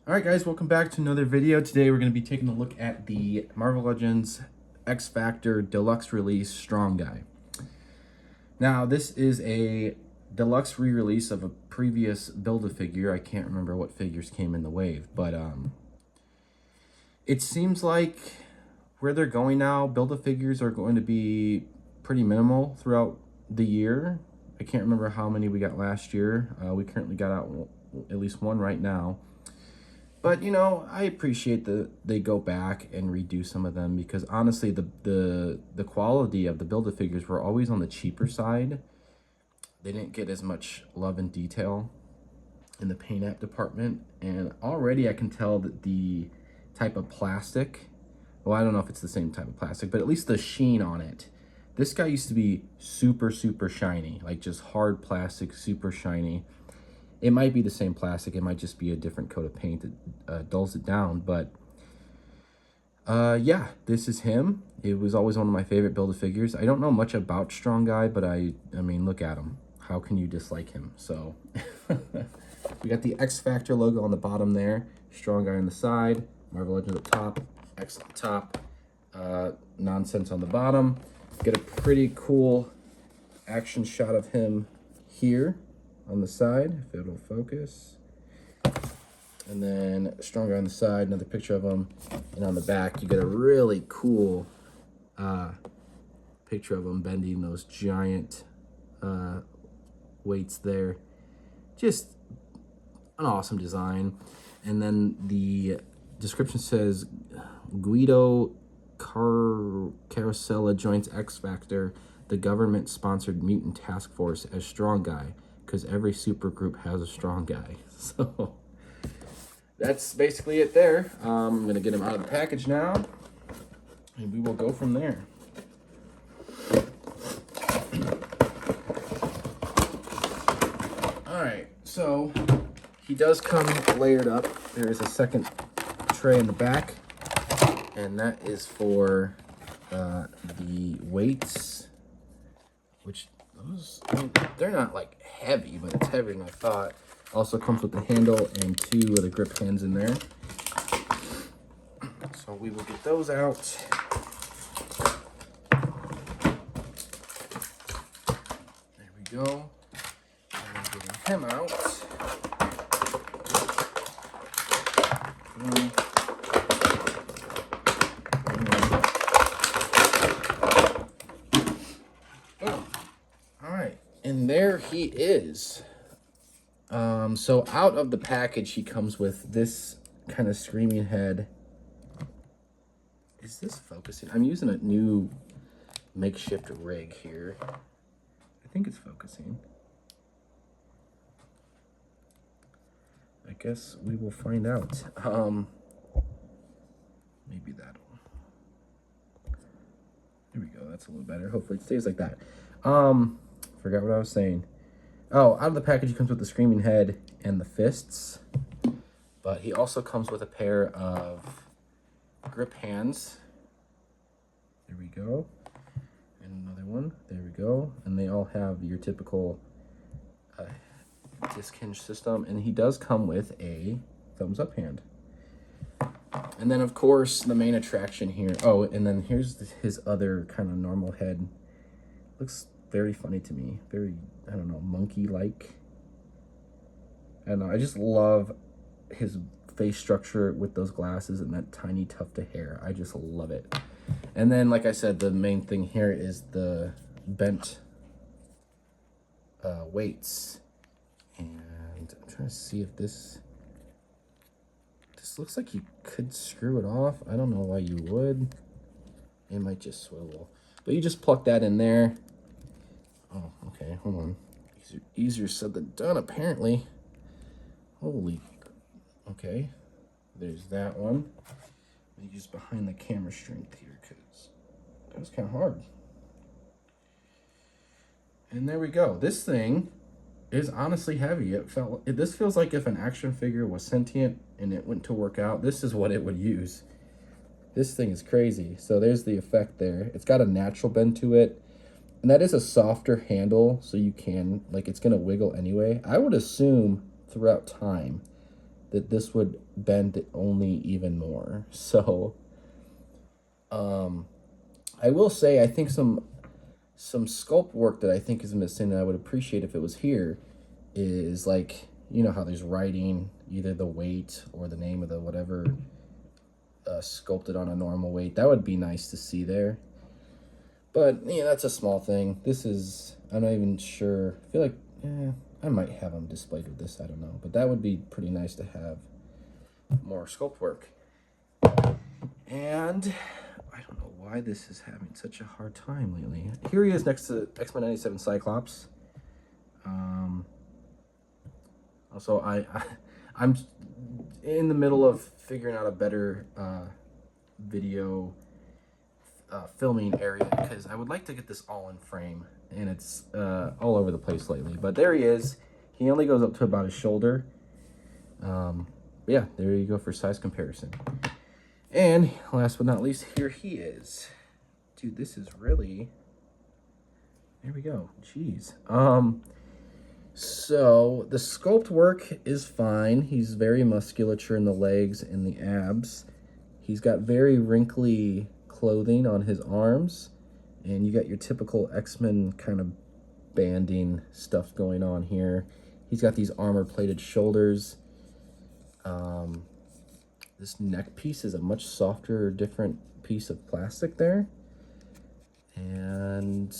Alright guys, welcome back to another video. Today we're going to be taking a look at the Marvel Legends X Factor Deluxe release Strong Guy. Now this is a deluxe re-release of a previous Build-A-Figure. I can't remember what figures came in the wave, but it seems like where they're going now, Build-A-Figures are going to be pretty minimal throughout the year. I can't remember how many we got last year. We currently got out at least one right now. But, you know, I appreciate that they go back and redo some of them because, honestly, the quality of the Build-A-Figures were always on the cheaper side. They didn't get as much love and detail in the paint app department. And already I can tell that the type of plastic, well, I don't know if it's the same type of plastic, but at least the sheen on it. This guy used to be super, super shiny, like just hard plastic, super shiny. It might be the same plastic. It might just be a different coat of paint that dulls it down. But yeah, this is him. It was always one of my favorite Build-A-Figures. I don't know much about Strong Guy, but I mean, look at him. How can you dislike him? So we got the X Factor logo on the bottom there. Strong Guy on the side. Marvel Legends at the top. X on the top. Nonsense on the bottom. Get a pretty cool action shot of him here on the side, if it'll focus. And then Strong Guy on the side, another picture of him. And on the back, you get a really cool picture of him bending those giant weights there. Just an awesome design. And then the description says, Guido Carosella joins X Factor, the government-sponsored mutant task force, as Strong Guy, because every super group has a Strong Guy. So that's basically it there. I'm going to get him out of the package now, and we will go from there. Alright, so he does come layered up. There is a second tray in the back, and that is for the weights, which those, I mean, they're not like heavy, but it's heavier than I thought. Also comes with the handle and two of the grip hands in there. So we will get those out. There we go. And getting him out. And there he is. So out of the package, he comes with this kind of screaming head. Is this focusing? I'm using a new makeshift rig here. I think it's focusing. I guess we will find out. Maybe that'll. There we go. That's a little better. Hopefully it stays like that. Forgot what I was saying. Oh, out of the package, he comes with the screaming head and the fists. But he also comes with a pair of grip hands. There we go. And another one. There we go. And they all have your typical disc hinge system. And he does come with a thumbs up hand. And then, of course, the main attraction here. Oh, and then here's his other kind of normal head. Looks very funny to me. Very, I don't know, monkey-like. I don't know. I just love his face structure with those glasses and that tiny tuft of hair. I just love it. And then, like I said, the main thing here is the bent weights. And I'm trying to see if this looks like you could screw it off. I don't know why you would. It might just swivel. But you just pluck that in there. Oh, okay, hold on. Easier said than done, apparently. Holy, okay. There's that one. Let me use behind the camera strength here, because that was kind of hard. And there we go. This thing is honestly heavy. This feels like if an action figure was sentient and it went to work out, this is what it would use. This thing is crazy. So there's the effect there. It's got a natural bend to it. And that is a softer handle, so you can, like, it's going to wiggle anyway. I would assume throughout time that this would bend only even more. So I will say, I think some sculpt work that I think is missing that I would appreciate if it was here is, like, you know how there's writing, either the weight or the name of the whatever sculpted on a normal weight. That would be nice to see there. But yeah, that's a small thing. This is, I'm not even sure. I feel like I might have them displayed with this. I don't know. But that would be pretty nice to have more sculpt work. And I don't know why this is having such a hard time lately. Here he is next to X-Men 97 Cyclops. Also, I'm in the middle of figuring out a better video filming area, because I would like to get this all in frame, and it's all over the place lately. But there he is. He only goes up to about his shoulder. Yeah, there you go for size comparison. And last but not least, here he is. Dude, this is really... There we go. Jeez. So the sculpt work is fine. He's very musculature in the legs and the abs. He's got very wrinkly clothing on his arms, and you got your typical X-Men kind of banding stuff going on here. He's got these armor-plated shoulders. This neck piece is a much softer, different piece of plastic there. And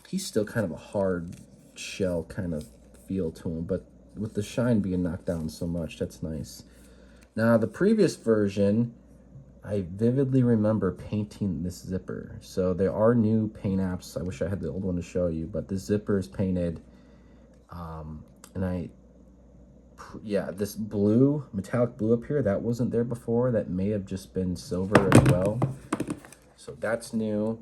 he's still kind of a hard shell kind of feel to him, but with the shine being knocked down so much, that's nice. Now, the previous version, I vividly remember painting this zipper. So there are new paint apps. I wish I had the old one to show you, but this zipper is painted. And yeah, this blue, metallic blue up here, that wasn't there before. That may have just been silver as well. So that's new.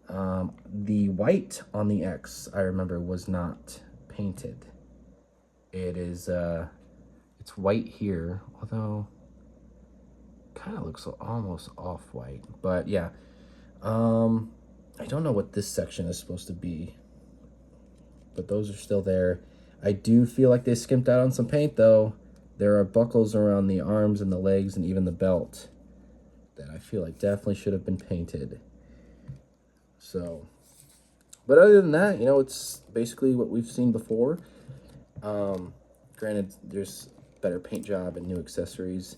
The white on the X, I remember, was not painted. It is, it's white here, although kind of looks almost off-white. But yeah, I don't know what this section is supposed to be, but those are still there. I do feel like they skimped out on some paint, though. There are buckles around the arms and the legs and even the belt that I feel like definitely should have been painted. So, but other than that, you know, it's basically what we've seen before. Granted, there's better paint job and new accessories.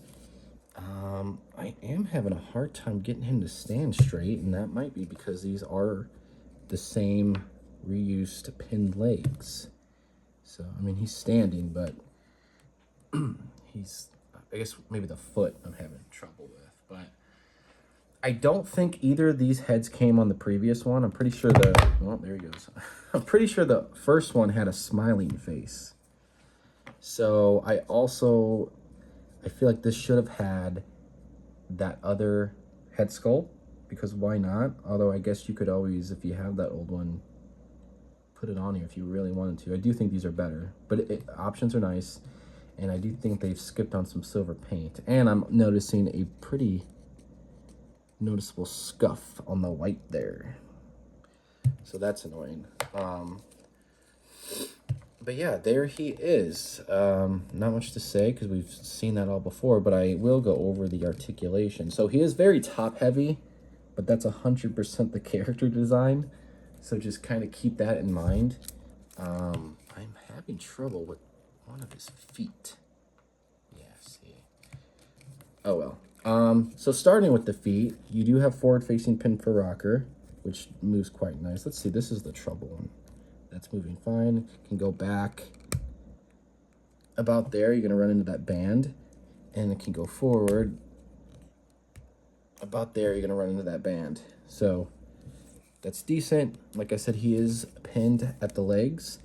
I am having a hard time getting him to stand straight, and that might be because these are the same reused pinned legs. So, I mean, he's standing, but he's, I guess maybe the foot I'm having trouble with. But I don't think either of these heads came on the previous one. I'm pretty sure well, there he goes. I'm pretty sure the first one had a smiling face. So I feel like this should have had that other head sculpt, because why not? Although I guess you could always, if you have that old one, put it on here if you really wanted to. I do think these are better, but options are nice, and I do think they've skipped on some silver paint. And I'm noticing a pretty noticeable scuff on the white there, so that's annoying. But yeah, there he is. Not much to say because we've seen that all before, but I will go over the articulation. So he is very top heavy, but that's 100% the character design. So just kind of keep that in mind. I'm having trouble with one of his feet. Yeah, see. Oh well. So starting with the feet, you do have forward-facing pin for rocker, which moves quite nice. Let's see, this is the trouble one. That's moving fine. Can go back about there. You're gonna run into that band, and it can go forward. About there, you're gonna run into that band. So that's decent. Like I said, he is pinned at the legs,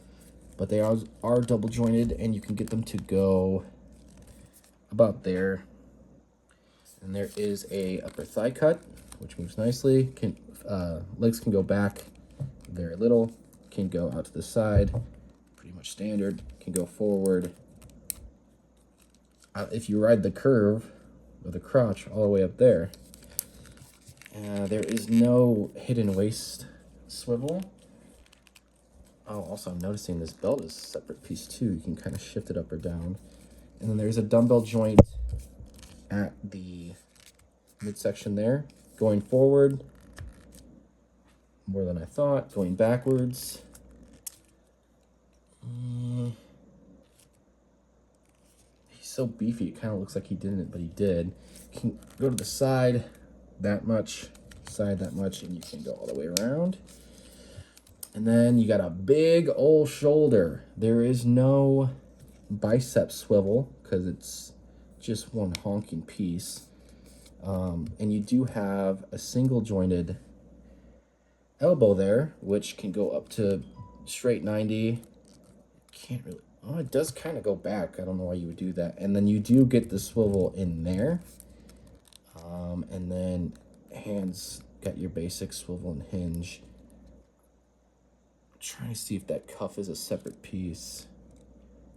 but they are double jointed, and you can get them to go about there. And there is a upper thigh cut, which moves nicely. Legs can go back very little. Can go out to the side, pretty much standard. Can go forward. If you ride the curve or the crotch all the way up there, there is no hidden waist swivel. Oh, also I'm noticing this belt is a separate piece too. You can kind of shift it up or down. And then there's a dumbbell joint at the midsection there. Going forward, more than I thought. Going backwards. He's so beefy, it kind of looks like he didn't, but he did. Can go to the side that much, side that much, and you can go all the way around. And then you got a big old shoulder. There is no bicep swivel because it's just one honking piece. And you do have a single jointed elbow there, which can go up to straight 90. Can't really, oh, it does kind of go back. I don't know why you would do that. And then you do get the swivel in there. And then hands got your basic swivel and hinge. I'm trying to see if that cuff is a separate piece.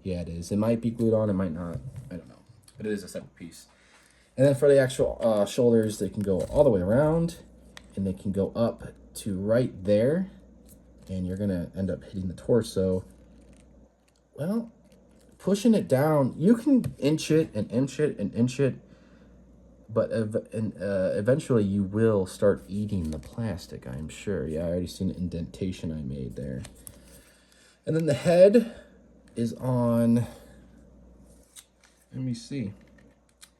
Yeah, it is. It might be glued on, it might not. I don't know. But it is a separate piece. And then for the actual shoulders, they can go all the way around. And they can go up to right there. And you're going to end up hitting the torso. Well, pushing it down, you can inch it and inch it and inch it. But eventually you will start eating the plastic, I'm sure. Yeah, I already seen an indentation I made there. And then the head is on, let me see.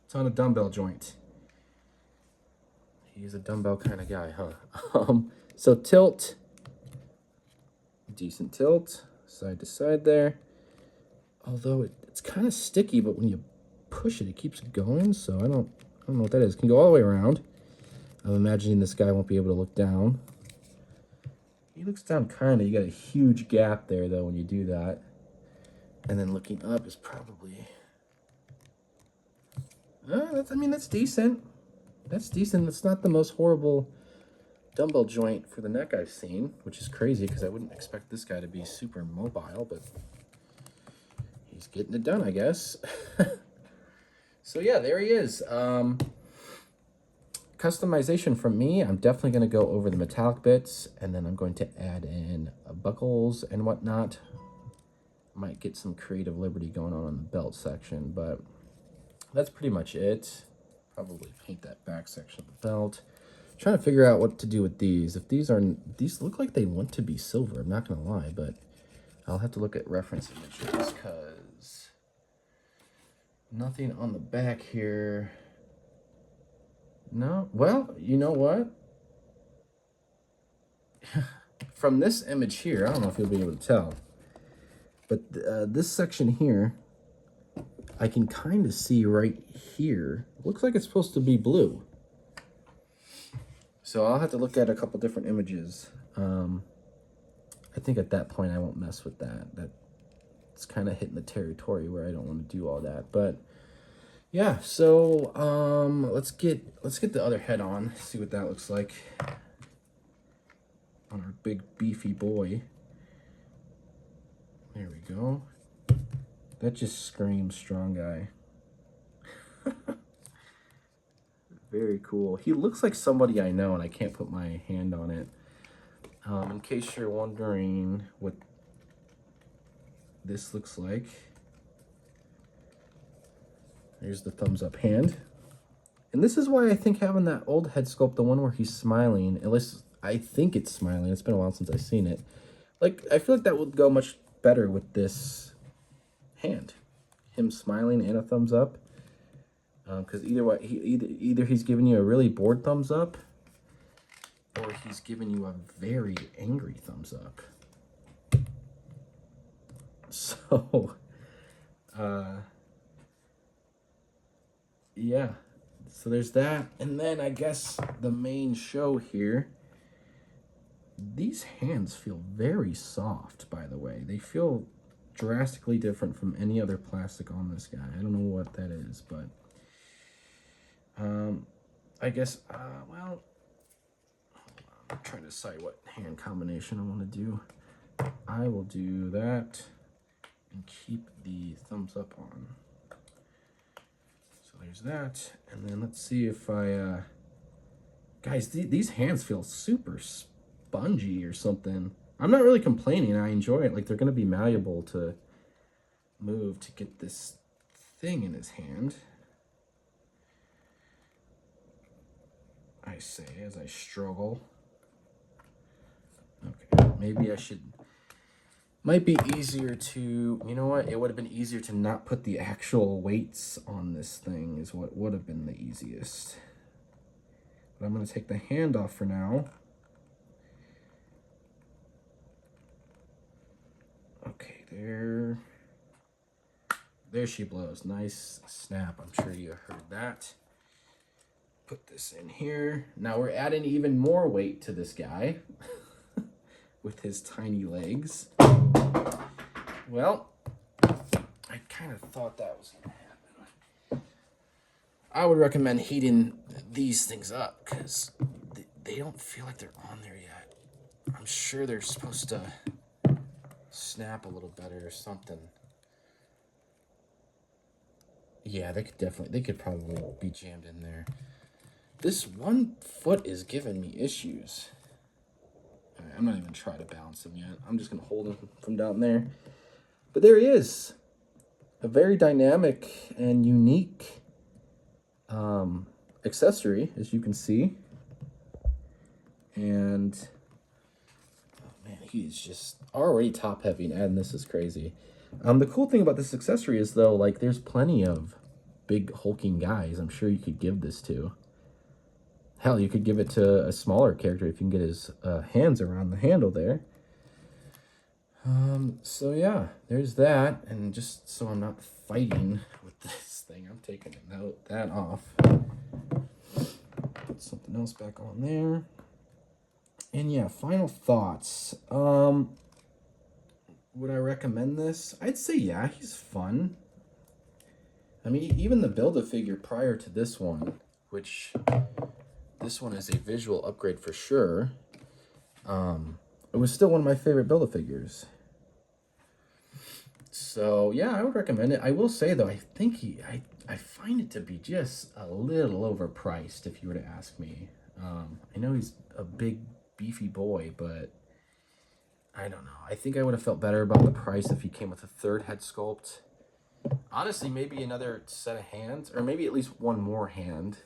It's on a dumbbell joint. He's a dumbbell kind of guy, huh? So tilt, decent tilt, side to side there. Although it's kind of sticky, but when you push it, it keeps going. So I don't know what that is. It can go all the way around. I'm imagining this guy won't be able to look down. He looks down kind of. You got a huge gap there, though, when you do that. And then looking up is probably... that's decent. That's decent. That's not the most horrible dumbbell joint for the neck I've seen, which is crazy because I wouldn't expect this guy to be super mobile, but he's getting it done, I guess. So yeah, there he is. Customization from me, I'm definitely going to go over the metallic bits, and then I'm going to add in buckles and whatnot. Might get some creative liberty going on the belt section, but that's pretty much it. Probably paint that back section of the belt. Trying to figure out what to do with these. If these look like they want to be silver, I'm not going to lie, but I'll have to look at reference images because nothing on the back here. No, well, you know what? From this image here, I don't know if you'll be able to tell, but this section here, I can kind of see right here. Looks like it's supposed to be blue. So I'll have to look at a couple different images. I think at that point I won't mess with that. That's kind of hitting the territory where I don't want to do all that. But yeah, so let's get the other head on, see what that looks like on our big beefy boy. There we go. That just screams strong guy. Very cool. He looks like somebody I know, and I can't put my hand on it. In case you're wondering what this looks like, there's the thumbs up hand. And this is why I think having that old head sculpt, the one where he's smiling, at least I think it's smiling. It's been a while since I've seen it. Like, I feel like that would go much better with this hand. Him smiling and a thumbs up. Because either way, either he's giving you a really bored thumbs up, or he's giving you a very angry thumbs up. So, yeah. So there's that. And then I guess the main show here. These hands feel very soft, by the way. They feel drastically different from any other plastic on this guy. I don't know what that is, but I guess, well, I'm trying to decide what hand combination I want to do. I will do that and keep the thumbs up on. So there's that. And then let's see if I, guys, these hands feel super spongy or something. I'm not really complaining. I enjoy it. Like, they're going to be malleable to move to get this thing in his hand. I say as I struggle. Okay, maybe I should... Might be easier to... You know what? It would have been easier to not put the actual weights on this thing is what would have been the easiest. But I'm going to take the hand off for now. Okay, there she blows. Nice snap. I'm sure you heard that. Put this in here. Now we're adding even more weight to this guy with his tiny legs. Well, I kind of thought that was going to happen. I would recommend heating these things up because they don't feel like they're on there yet. I'm sure they're supposed to snap a little better or something. Yeah, they could probably be jammed in there. This one foot is giving me issues. Right, I'm not even trying to balance him yet. I'm just going to hold him from down there. But there he is. A very dynamic and unique accessory, as you can see. And, oh man, he's just already top heavy, and this is crazy. The cool thing about this accessory is, though, like, there's plenty of big hulking guys I'm sure you could give this to. Hell, you could give it to a smaller character if you can get his hands around the handle there. So yeah, there's that. And just so I'm not fighting with this thing, I'm taking that off. Put something else back on there. And yeah, final thoughts. Would I recommend this? I'd say yeah, he's fun. I mean, even the Build-A-Figure prior to this one, which this one is a visual upgrade for sure. It was still one of my favorite Build-A-Figures. So yeah, I would recommend it. I will say though, I think I find it to be just a little overpriced if you were to ask me. I know he's a big beefy boy, but I don't know. I think I would have felt better about the price if he came with a third head sculpt. Honestly, maybe another set of hands, or maybe at least one more hand.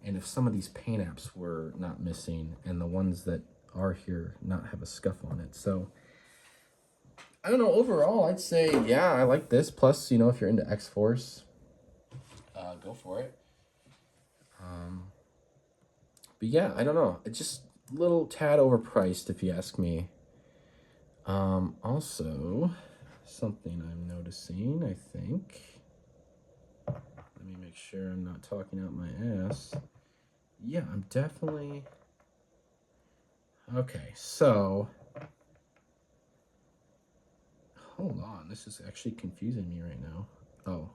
And if some of these paint apps were not missing, and the ones that are here not have a scuff on it. So, I don't know. Overall, I'd say, yeah, I like this. Plus, you know, if you're into X-Force, go for it. But yeah, I don't know. It's just a little tad overpriced, if you ask me. Also, something I'm noticing, I think. Let me make sure I'm not talking out my ass. Yeah, I'm definitely... Okay, so... Hold on, this is actually confusing me right now. Oh.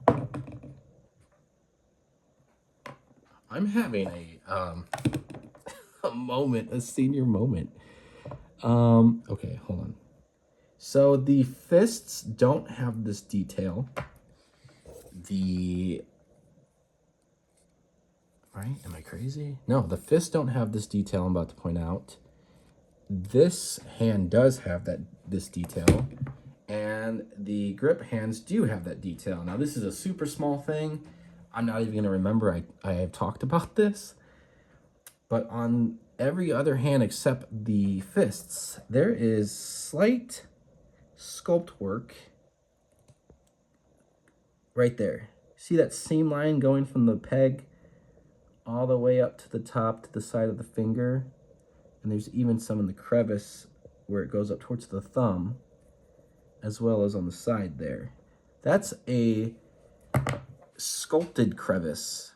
I'm having a moment, a senior moment. Okay, hold on. So the fists don't have this detail. Right? Am I crazy? No, the fists don't have this detail I'm about to point out. This hand does have this detail. And the grip hands do have that detail. Now, this is a super small thing. I'm not even going to remember I have talked about this. But on every other hand except the fists, there is slight sculpt work right there. See that seam line going from the peg all the way up to the top to the side of the finger? And there's even some in the crevice where it goes up towards the thumb, as well as on the side there. That's a sculpted crevice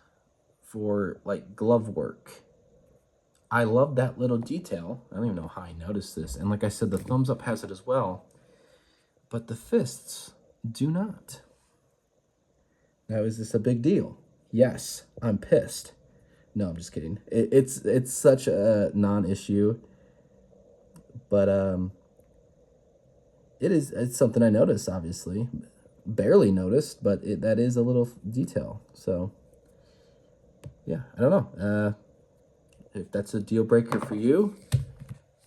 for like glove work. I love that little detail. I don't even know how I noticed this. And like I said, the thumbs up has it as well, but the fists do not. Now, is this a big deal? Yes, I'm pissed. No, I'm just kidding. It's such a non-issue, but it's something I noticed, obviously. Barely noticed, but that is a little detail. So, yeah, I don't know. If that's a deal breaker for you,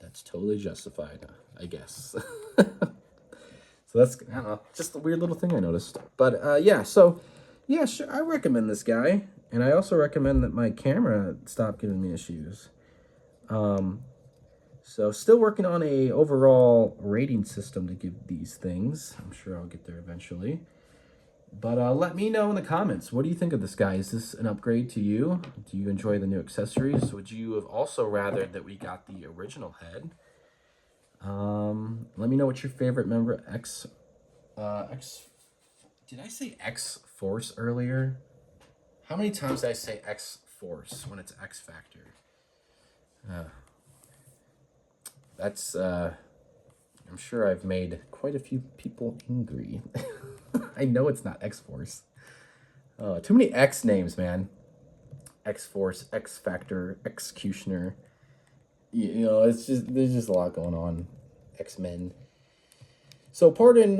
that's totally justified, I guess. So that's, I don't know, just a weird little thing I noticed. But, yeah, so Yeah, sure. I recommend this guy. And I also recommend that my camera stop giving me issues. So still working on a overall rating system to give these things. I'm sure I'll get there eventually. But let me know in the comments. What do you think of this guy? Is this an upgrade to you? Do you enjoy the new accessories? Would you have also rather that we got the original head? Let me know what your favorite member X. Did I say X Force earlier? How many times did I say X Force when it's X Factor? That's I'm sure I've made quite a few people angry. I know it's not X Force. Too many X names, man. X Force, X Factor, Executioner. You know, there's just a lot going on. X-Men. So pardon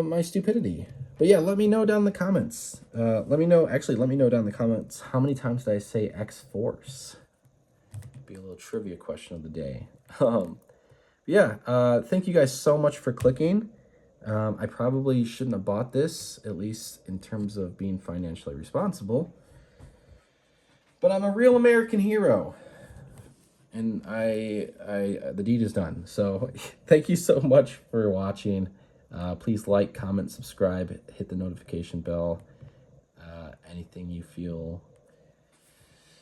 my stupidity. But yeah, let me know down in the comments. Let me know down in the comments how many times did I say X-Force? Be a little trivia question of the day. Yeah, thank you guys so much for clicking. I probably shouldn't have bought this, at least in terms of being financially responsible. But I'm a real American hero. And the deed is done. So thank you so much for watching. Please like, comment, subscribe, hit the notification bell. Anything you feel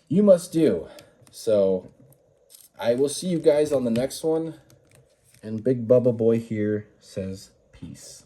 you must do. So I will see you guys on the next one. And Big Bubba Boy here says peace.